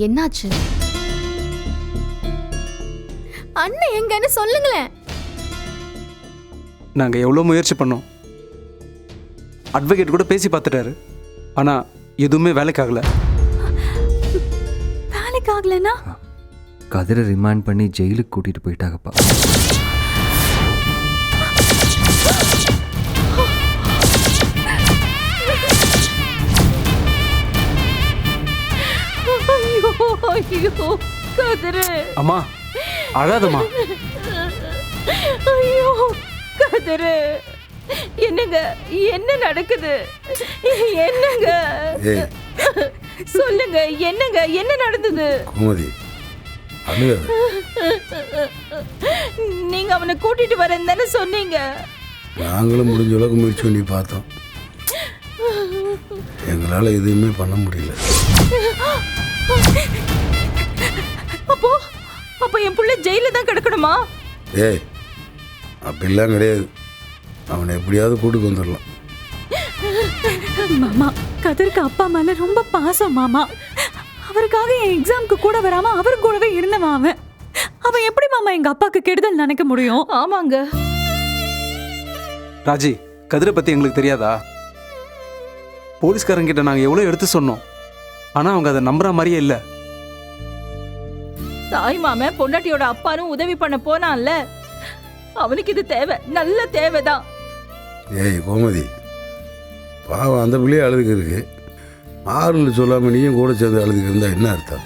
என்னாச்சு? அண்ணன் எங்கன்னு சொல்லுங்களேன். நாங்கள் எவ்வளோ முயற்சி பண்ணோம். அட்வொகேட் கூட பேசி பார்த்துட்டாரு. ஆனால் எதுவுமே வேலைக்காகல. வேலைக்காகலனா? கதிரை ரிமாண்ட் பண்ணி ஜெயிலுக்கு கூட்டிட்டு போயிட்டாங்கப்பா. ஐயோ கதிரு. அம்மா அழாதம்மா. ஐயோ கதிரு, என்னங்க என்ன நடக்குது? என்னங்க சொல்லுங்க, என்னங்க என்ன நடந்தது? கோமதி, நீங்க அவனை கூட்டிட்டு வரேன்னு தானே சொன்னீங்க. நாங்களும் முடிஞ்ச அளவுக்கு முயற்சி பண்ணி பார்த்தோம். எங்களால் எதுவுமே பண்ண முடியல. அப்போ என் புள்ள ஜெயில தான் கிடக்கணுமா? ஏய், அப்படிலாம் கிடையாது. அவனை எப்படியாவது கூட்டுக்கு வந்துடலாம். மாமா, கதிருக்கு அப்பா மேல ரொம்ப பாசம் மாமா. அவருக்காக என் எக்ஸாம்க்கு கூட வராம அவர் கூடவே இருந்தவன். அவன் எப்படி மாமா எங்க அப்பாக்கு கெடுதல் நினைக்க முடியும்? ஆமாங்க ராஜி, கதிரை பற்றி எங்களுக்கு தெரியாதா? போலீஸ்காரங்கிட்ட நாங்கள் எவ்வளோ எடுத்து சொன்னோம். ஆனால் அவங்க அதை நம்புற மாதிரியே இல்லை. தாய் மாமன் பொண்டாட்டியோட அப்பானும் உதவி பண்ண போனான்ல, அவனுக்கு இது தேவை, நல்ல தேவைதான். ஏய் கோமதி, பாவம் அந்த பிள்ளைய அழுதுக்கு இருக்கு. ஆறுன்னு சொல்லாமல் நீயும் கூட சேர்ந்து அழுதுக்கு இருந்தா என்ன அர்த்தம்?